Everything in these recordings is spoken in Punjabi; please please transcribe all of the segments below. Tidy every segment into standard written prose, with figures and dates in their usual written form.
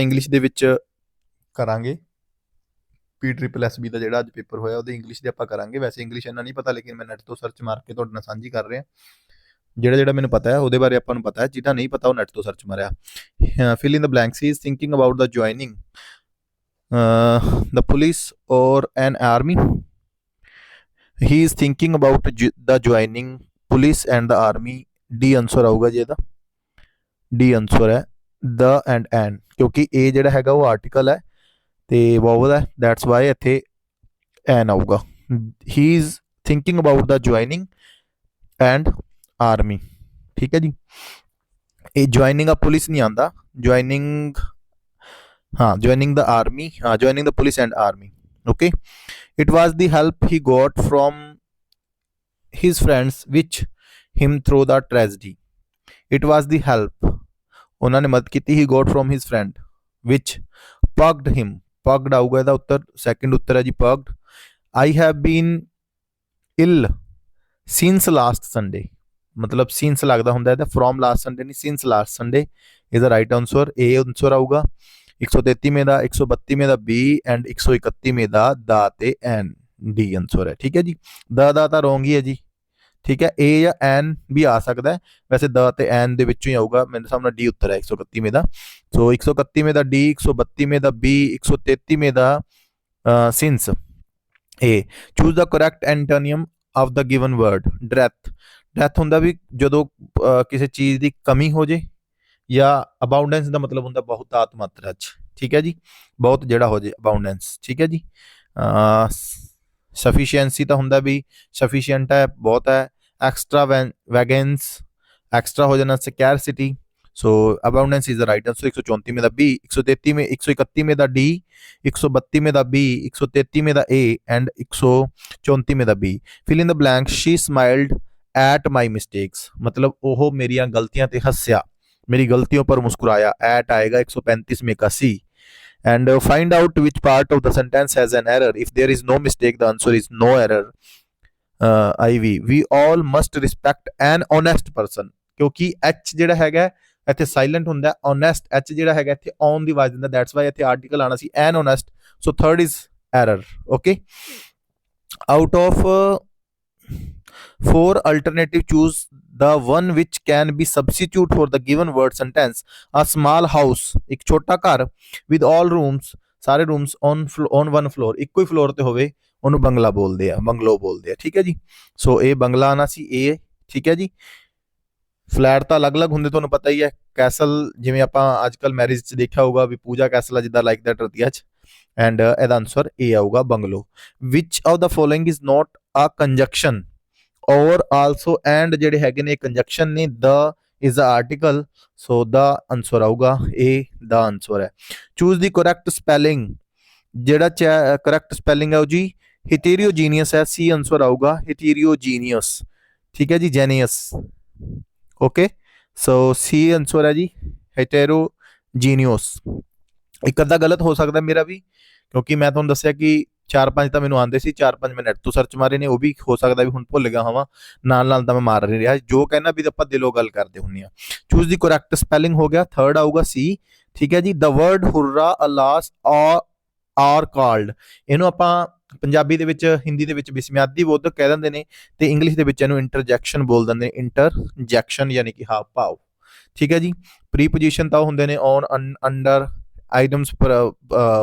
ਇੰਗਲਿਸ਼ ਦੇ ਵਿੱਚ ਕਰਾਂਗੇ। PSSB ਦਾ ਜਿਹੜਾ ਅੱਜ ਪੇਪਰ ਹੋਇਆ ਉਹਦੇ ਇੰਗਲਿਸ਼ ਦੇ ਆਪਾਂ ਕਰਾਂਗੇ। ਵੈਸੇ ਇੰਗਲਿਸ਼ ਇੰਨਾ ਨਹੀਂ ਪਤਾ, ਲੇਕਿਨ ਮੈਂ ਨੈਟ ਤੋਂ ਸਰਚ ਮਾਰ ਕੇ ਤੁਹਾਡੇ ਨਾਲ ਸਾਂਝੀ ਕਰ ਰਿਹਾ। ਜਿਹੜਾ ਮੈਨੂੰ ਪਤਾ ਹੈ ਉਹਦੇ ਬਾਰੇ ਆਪਾਂ ਨੂੰ ਪਤਾ ਹੈ, ਜਿਹਦਾ ਨਹੀਂ ਪਤਾ ਉਹ ਨੈਟ ਤੋਂ ਸਰਚ ਮਾਰਿਆ। Fill in the blanks. He is thinking about the joining the police or an army. He is thinking about the joining police and the army. D answer ਆਊਗਾ ਜੀ ਇਹਦਾ। D ਆਨਸਰ ਹੈ the and an, ਕਿਉਂਕਿ A ਜਿਹੜਾ ਹੈਗਾ ਉਹ ਆਰਟੀਕਲ ਹੈ ਤੇ ਵਾਵਲ ਹੈ, ਦੈਟਸ ਵਾਈ ਇੱਥੇ an ਆਊਗਾ। He is thinking about the joining and army। ਠੀਕ ਹੈ ਜੀ। ਇਹ joining ਆ ਪੁਲਿਸ ਨਹੀਂ ਆਂਦਾ, joining joining the army, joining the police and army। Okay, it was the help he got from his friends which him through the tragedy। it was the help ਉਹਨਾਂ ਨੇ ਮਦਦ ਕੀਤੀ, he got from his friend which pugged him। pugged ਆਊਗਾ ਇਹਦਾ ਉੱਤਰ, ਸੈਕਿੰਡ ਉੱਤਰ ਹੈ ਜੀ pugged। I have been ill since last Sunday। ਮਤਲਬ since ਲੱਗਦਾ ਹੁੰਦਾ ਹੈ ਤਾਂ from last Sunday ਨਹੀਂ, since last Sunday is the right answer। A answer ਆਊਗਾ। 133 ਦਾ 132 ਦਾ B ਐਂਡ 131 ਦਾ ਤੇ N। D ਆਨਸਰ ਹੈ। ਠੀਕ ਹੈ ਜੀ। ਦਾ ਤਾਂ ਰੋਂਗ ਹੀ ਹੈ ਜੀ। ਠੀਕ ਹੈ, A ਜਾਂ N ਵੀ ਆ ਸਕਦਾ, ਵੈਸੇ ਦਾ ਤੇ N ਦੇ ਵਿੱਚੋਂ ਹੀ ਆਊਗਾ। ਮੇਰੇ ਸਾਹਮਣੇ D ਉੱਤਰ ਹੈ 131 ਦਾ। ਸੋ 131 ਦਾ D, 132 ਦਾ B, 133 ਦਾ since। A choose the correct antonym of the given word. ਡੈਥ ਹੁੰਦਾ ਵੀ ਜਦੋਂ ਕਿਸੇ ਚੀਜ਼ ਦੀ ਕਮੀ ਹੋ ਜੇ, ਜਾਂ ਅਬਾਉਂਡੈਂਸ ਦਾ ਮਤਲਬ ਹੁੰਦਾ ਬਹੁਤਾਤ ਮਾਤਰਾ 'ਚ। ਠੀਕ ਹੈ ਜੀ, ਬਹੁਤ ਜਿਹੜਾ ਹੋ ਜੇ ਅਬਾਉਂਡੈਂਸ। ਠੀਕ ਹੈ ਜੀ। ਸਫੀਸ਼ੀਐਂਸੀ ਤਾਂ ਹੁੰਦਾ ਵੀ ਸਫੀਸ਼ੀਐਂਟ ਹੈ, ਬਹੁਤ ਹੈ। ਐਕਸਟਰਾ ਵੈਗਨਸ, ਐਕਸਟਰਾ ਹੋ ਜਾਣਾ scarcity. So abundance is the right answer. 134 ਦਾ B, 131 ਦਾ D, 132 ਦਾ B, 133 ਦਾ A ਐਂਡ 134 ਦਾ B। Fill in the blank. She smiled at my mistakes. ਮਤਲਬ ਉਹ ਮੇਰੀਆਂ ਗਲਤੀਆਂ ਤੇ ਹੱਸਿਆ, मेरी गलतियों पर मुस्कुराया। एट आएगा 135 में का C। and find out which part of the sentence has an error। if there is no mistake the answer is no error। IV we all must respect an honest person। ਕਿਉਂਕਿ H ਜਿਹੜਾ ਹੈਗਾ ਇੱਥੇ ਸਾਇਲੈਂਟ ਹੁੰਦਾ, honest H ਜਿਹੜਾ ਹੈਗਾ ਇੱਥੇ ਔਨ ਦੀ ਆਵਾਜ਼ ਦਿੰਦਾ, ਦੈਟਸ ਵਾਈ ਇੱਥੇ ਆਰਟੀਕਲ ਆਣਾ ਸੀ an honest। So third is error। Okay, out of 4 alternative choose the one which can be substitute for the given word sentence। a small house ਇੱਕ ਛੋਟਾ ਘਰ with all rooms ਸਾਰੇ rooms on one floor ਇੱਕੋ ਹੀ ਫਲੋਰ ਤੇ ਹੋਵੇ ਉਹਨੂੰ ਬੰਗਲਾ ਬੋਲਦੇ ਆ, ਬੰਗਲੋ ਬੋਲਦੇ ਆ। ਠੀਕ ਹੈ ਜੀ। ਸੋ ਇਹ ਬੰਗਲਾ ਆਣਾ ਸੀ A। ਠੀਕ ਹੈ ਜੀ। ਫਲੈਟ ਤਾਂ ਅਲੱਗ-ਅਲੱਗ ਹੁੰਦੇ, ਤੁਹਾਨੂੰ ਪਤਾ ਹੀ ਹੈ। ਕੈਸਲ ਜਿਵੇਂ ਆਪਾਂ ਅੱਜ ਕੱਲ ਮੈਰਿਜ 'ਚ ਦੇਖਿਆ ਹੋਊਗਾ ਵੀ ਪੂਜਾ ਕੈਸਲ ਆ ਜਿੱਦਾਂ ਲਾਈਕ ਦੈਟ ਰਤੀਆ 'ਚ। ਐਂਡ ਇਹਦਾ ਆਨਸਰ A ਆਊਗਾ, bungalow. Which of the following is not a conjunction. Or also and ਜਿਹੜੇ ਹੈਗੇ ਨੇ ਕੰਜੰਕਸ਼ਨ ਨੇ। The is the article, so the answer ਆਊਗਾ A ਦਾ ਆਨਸਰ ਹੈ। Choose the correct spelling. ਜਿਹੜਾ ਕਰੈਕਟ ਸਪੈਲਿੰਗ ਹੈ ਉਹ ਜੀ ਹੀਟੇਰੀਓਜੀਨੀਅਸ ਹੈ। C ਆਨਸਰ ਆਊਗਾ ਹੀਟੇਰੀਓਜੀਨੀਅਸ। ਠੀਕ ਹੈ ਜੀ, ਜੈਨੀਅਸ। ਓਕੇ, ਸੋ C ਆਨਸਰ ਹੈ ਜੀ ਹੀਟੇਰੋਜੀਨੀਅਸ। ਇੱਕ ਅੱਧਾ ਗਲਤ ਹੋ ਸਕਦਾ ਮੇਰਾ ਵੀ, ਕਿਉਂਕਿ ਮੈਂ ਤੁਹਾਨੂੰ ਦੱਸਿਆ ਕਿ 4-5 ਤਾਂ ਮੈਨੂੰ ਆਉਂਦੇ ਸੀ, 4-5 ਮੈਂ ਨੈਟ ਤੋਂ ਸਰਚ ਮਾਰੇ ਨੇ। ਉਹ ਵੀ ਹੋ ਸਕਦਾ ਵੀ ਹੁਣ ਭੁੱਲ ਗਿਆ ਹੋਵਾਂ, ਨਾਲ ਤਾਂ ਮੈਂ ਮਾਰ ਨਹੀਂ ਰਿਹਾ। ਜੋ ਕਹਿਣਾ ਵੀ ਆਪਾਂ ਦਿਲੋਂ ਗੱਲ ਕਰਦੇ ਹੁੰਦੇ ਆ। ਚੂਜ਼ ਦੀ ਕਰੈਕਟ ਸਪੈਲਿੰਗ ਹੋ ਗਿਆ, ਥਰਡ ਆਊਗਾ C। ਠੀਕ ਹੈ ਜੀ। The word hurrah, alas are called. ਇਹਨੂੰ ਆਪਾਂ ਪੰਜਾਬੀ ਦੇ ਵਿੱਚ, ਹਿੰਦੀ ਦੇ ਵਿੱਚ ਬਿਸਮਿਆਦੀ ਬੋਧਕ ਕਹਿ ਦਿੰਦੇ ਨੇ, ਤੇ ਇੰਗਲਿਸ਼ ਦੇ ਵਿੱਚ ਇਹਨੂੰ ਇੰਟਰਜੈਕਸ਼ਨ ਬੋਲ ਦਿੰਦੇ ਨੇ। ਇੰਟਰਜੈਕਸ਼ਨ ਯਾਨੀ ਕਿ ਹਾਵ ਭਾਵ। ਠੀਕ ਹੈ ਜੀ। ਪ੍ਰੀਪੋਜੀਸ਼ਨ ਤਾਂ ਹੁੰਦੇ ਨੇ ਔਨ, ਅੰਡਰ, ਆਈਟਮਸ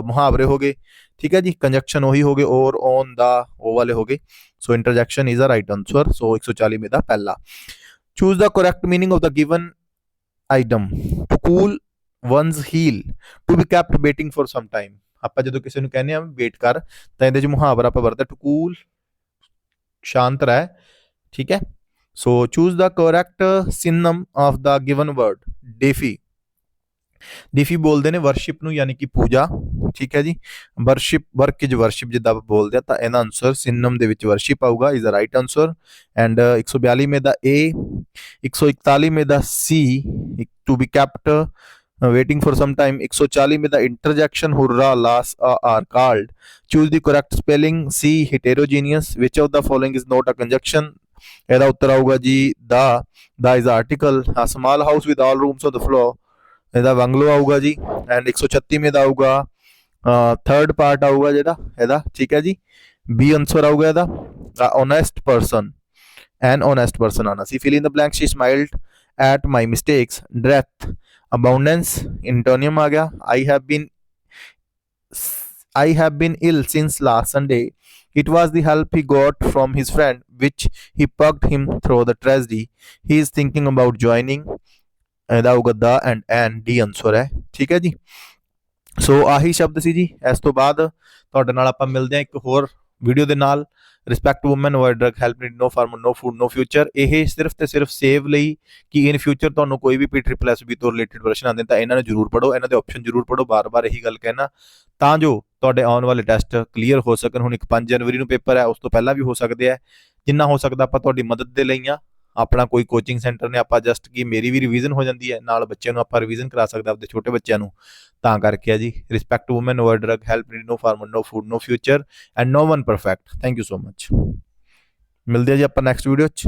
ਮੁਹਾਵਰੇ ਹੋ ਗਏ। ਠੀਕ ਹੈ ਜੀ। ਕੰਜੰਕਸ਼ਨ ਉਹੀ ਹੋ ਗਏ, ਔਰ, ਔਨ, ਦਾ, ਉਹ ਵਾਲੇ ਹੋ ਗਏ। So interjection is the right answer. So 140 ਦਾ ਪਹਿਲਾ। Choose the correct meaning of the given item. To cool one's heel, to be kept waiting for some time. ਆਪਾਂ ਜਦੋਂ ਕਿਸੇ ਨੂੰ ਕਹਿੰਦੇ ਆ ਵੇਟ ਕਰ, ਤਾਂ ਇਹਦੇ 'ਚ ਮੁਹਾਵਰਾ ਆਪਾਂ ਵਰਤਦੇ ਟੂ ਕੂਲ, ਸ਼ਾਂਤ ਰਹਿ। ਠੀਕ ਹੈ। So choose the correct synonym of the given word. Deify. Deify ਬੋਲਦੇ ਨੇ ਵਰਸ਼ਿਪ ਨੂੰ, ਯਾਨੀ ਕਿ ਪੂਜਾ। ਠੀਕ ਹੈ ਜੀ। ਵਰਸ਼ਿਪ, ਵਰਕ ਇਜ਼ ਵਰਸ਼ਿਪ ਜਿੱਦਾਂ ਆਪਾਂ ਬੋਲਦੇ ਆ, ਤਾਂ ਇਹਦਾ ਆਨਸਰ ਸਿਨੋਨਮ ਦੇ ਵਿੱਚ ਵਰਸ਼ਿਪ ਆਊਗਾ, is the right answer. And 142 ਦਾ A, 141 ਦਾ C, to be kept waiting for some time. 140 ਦਾ interjection hurrah, alas are called. Choose the correct spelling C heterogeneous. Which of the following is not a conjunction. ਇਹਦਾ ਉੱਤਰ ਆਊਗਾ ਜੀ the is article. Small house with all rooms on the floor ਇਹਦਾ ਬੰਗਲੋ ਆਊਗਾ ਜੀ। ਐਂਡ 136ਵੇਂ ਦਾ ਆਊਗਾ ਥਰਡ ਪਾਰਟ ਆਊਗਾ ਜਿਹੜਾ ਇਹਦਾ, ਠੀਕ ਹੈ ਜੀ। ਬੀ ਆਨਸਰ ਆਊਗਾ ਇਹਦਾ honest person, an honest person ਆਣਾ ਸੀ। Fill in the blank, she smiled at my mistakes, ਡੈਥ, ਅਬਾਉਂਡੈਂਸ, ਇੰਟੋਨੀਅਮ ਆ ਗਿਆ। I have been ill since last Sunday. It was the help he got from his friend which he pugged him through the tragedy. He is thinking about joining ਇਹਦਾ ਹੋਊਗਾ ਦਾ ਐਂਡ ਐਨ, ਡੀ ਆਨਸਰ ਹੈ, ਠੀਕ ਹੈ ਜੀ। ਸੋ ਆਹੀ ਸ਼ਬਦ ਸੀ ਜੀ। ਇਸ ਤੋਂ ਬਾਅਦ ਤੁਹਾਡੇ ਨਾਲ ਆਪਾਂ ਮਿਲਦੇ ਹਾਂ ਇੱਕ ਹੋਰ ਵੀਡੀਓ ਦੇ ਨਾਲ। Respect woman, avoid drug, help need, no farmer, no food, no future. ਇਹ ਸਿਰਫ ਤੇ ਸਿਰਫ ਸੇਵ ਲਈ ਕਿ ਇਨ ਫਿਊਚਰ ਤੁਹਾਨੂੰ ਕੋਈ ਵੀ PSSB ਤੋਂ ਰਿਲੇਟਡ ਪ੍ਰਸ਼ਨ ਆਉਂਦੇ ਤਾਂ ਇਹਨਾਂ ਨੂੰ ਜ਼ਰੂਰ ਪੜ੍ਹੋ, ਇਹਨਾਂ ਦੇ ਆਪਸ਼ਨ ਜ਼ਰੂਰ ਪੜ੍ਹੋ। ਬਾਰ-ਬਾਰ ਇਹੀ ਗੱਲ ਕਹਿਣਾ, ਤਾਂ ਜੋ ਤੁਹਾਡੇ ਆਉਣ ਵਾਲੇ ਟੈਸਟ ਕਲੀਅਰ ਹੋ ਸਕਣ। ਹੁਣ ਇੱਕ 5 ਜਨਵਰੀ ਨੂੰ ਪੇਪਰ ਹੈ, ਉਸ ਤੋਂ ਪਹਿਲਾਂ ਵੀ ਹੋ ਸਕਦੇ ਆ। ਜਿੰਨਾ ਹੋ ਸਕਦਾ ਆਪਾਂ ਤੁਹਾਡੀ ਮਦਦ ਦੇ ਲਈ ਆ। ਆਪਣਾ ਕੋਈ ਕੋਚਿੰਗ ਸੈਂਟਰ ਨੇ, ਆਪਾਂ ਜਸਟ ਕਿ ਮੇਰੀ ਵੀ ਰਿਵੀਜ਼ਨ ਹੋ ਜਾਂਦੀ ਹੈ, ਨਾਲ ਬੱਚਿਆਂ ਨੂੰ ਆਪਾਂ ਰਿਵੀਜ਼ਨ ਕਰਾ ਸਕਦੇ ਆਪਦੇ ਛੋਟੇ ਬੱਚਿਆਂ ਨੂੰ, ਤਾਂ ਕਰਕੇ ਆ ਜੀ। Respect woman, avoid drug, help need, no farmer, no food, no future and no one perfect. Thank you so much. ਮਿਲਦੇ ਆ ਜੀ ਆਪਾਂ ਨੈਕਸਟ ਵੀਡੀਓ 'ਚ।